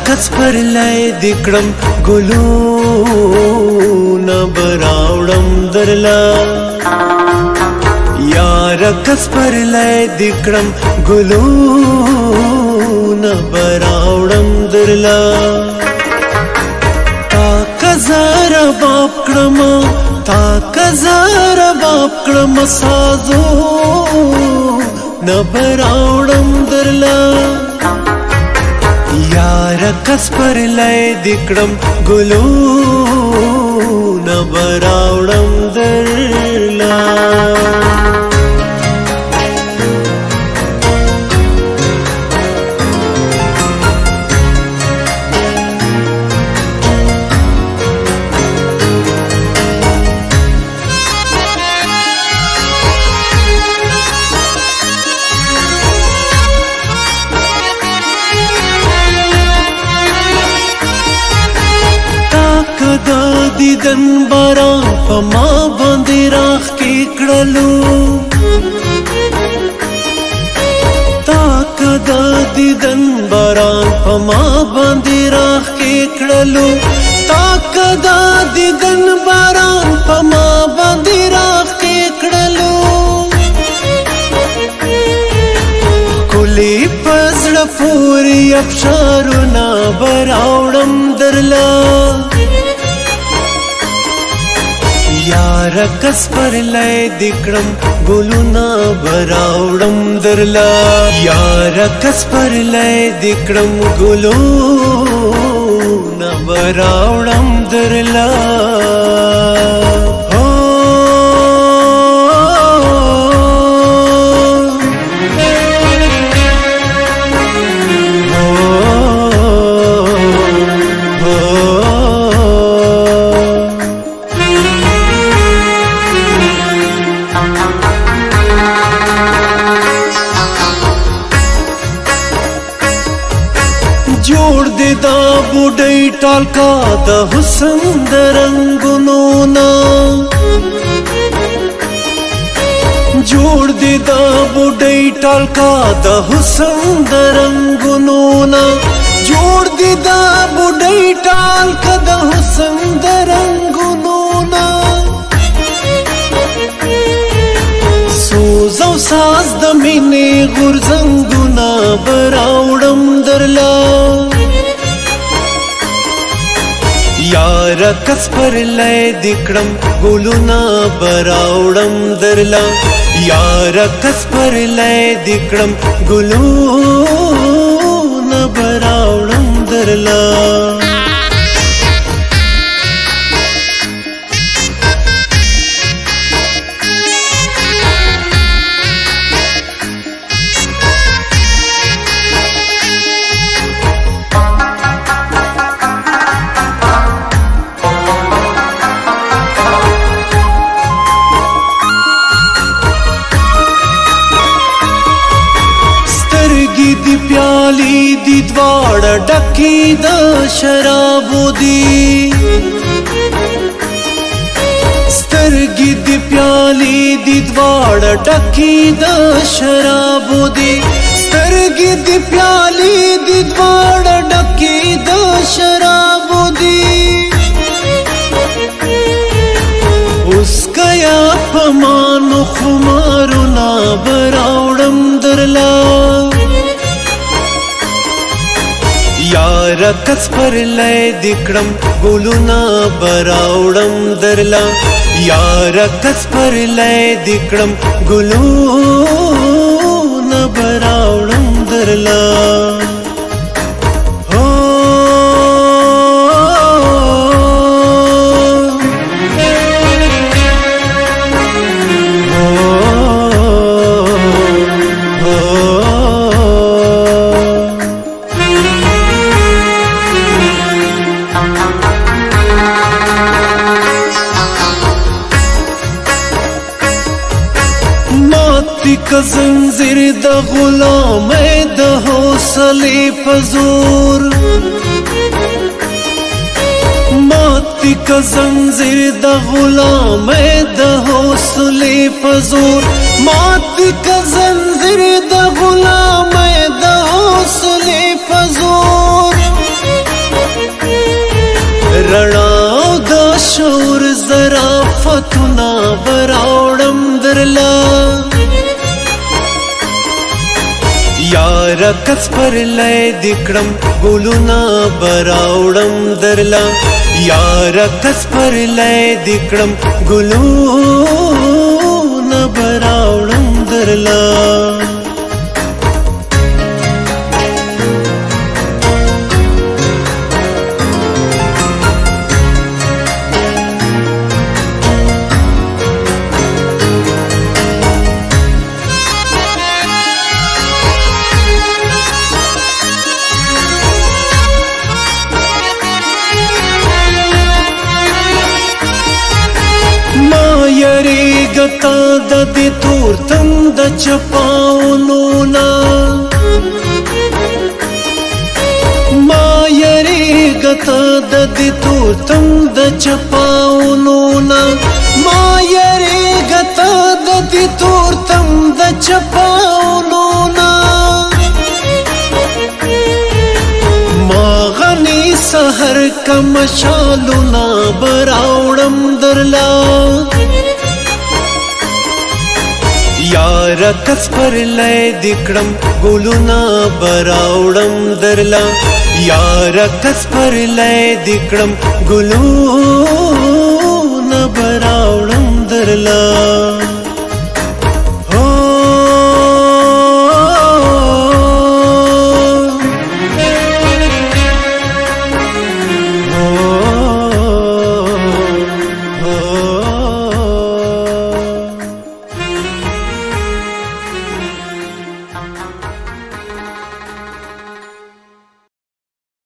کس پر لای دکړم ګلونه براوړم درلا یار کس پر لای دکړم ګلونه براوړم درلا تا کزار باب کړم تا کزار باب کړم سازو نبراوړم درلا یار کس پر لای دکړم ګلونه براوړم درلا دیدن باران په ما باندې راخ کې کړلو تا کدا دیدن باران په ما باندې راخ کې کړلو تا کدا دیدن باران په ما باندې راخ کې کړلو کلی پزړه پورې ابشارونه براوړم درلا یار کس پر لای دکړم ګلونه براوړم درلا یار کس پر لای دکړم ګلونه براوړم درلا جوړ دې دا بوډۍ ټالکا د حسن د رنګونو نا جوړ دې دا بوډۍ ټالکا د حسن د رنګونو نا جوړ دې دا بوډۍ ټالکا د حسن د رنګونو نا سوز او ساز د مینې غورځنګونه براوړم درلا یار کس پر لای دکړم ګلونه براوړم درلا یار کس پر لای دکړم ګلونه براوړم درلا دی پیالی دی دواړه ډکې د شرابو دي سترګې دی پیالی دی دواړه ډکې د شرابو دي سترګې دی پیالی دی دواړه ډکې د شرابو دي اوس کیا پمانو خمارونه براوړم درلا یار کس پر لای دکړم ګلونه براوړم درلا یار کس پر لای دکړم ګلونه براوړم درلا که زنځیر د غلامۍ د حوصلې په زور ماتې که زنځیر د غلامۍ د حوصلې په زور ماتې که زنځیر د غلامۍ د حوصلې په زور کس پر لای دکړم ګلونا براوړم درلا یار کس پر لای دکړم ګلونا براوړم درلا یریګتا د دې تور تند چپاونو نا ما یریګتا د دې تور تند چپاونو نا ما یریګتا د دې تور تند چپاونو نا ما غني سحر کم شالونا براوړم درلا یار کس پر لای دکړم ګلونا براوړم درلا یار کس پر لای دکړم ګلونا براوړم درلا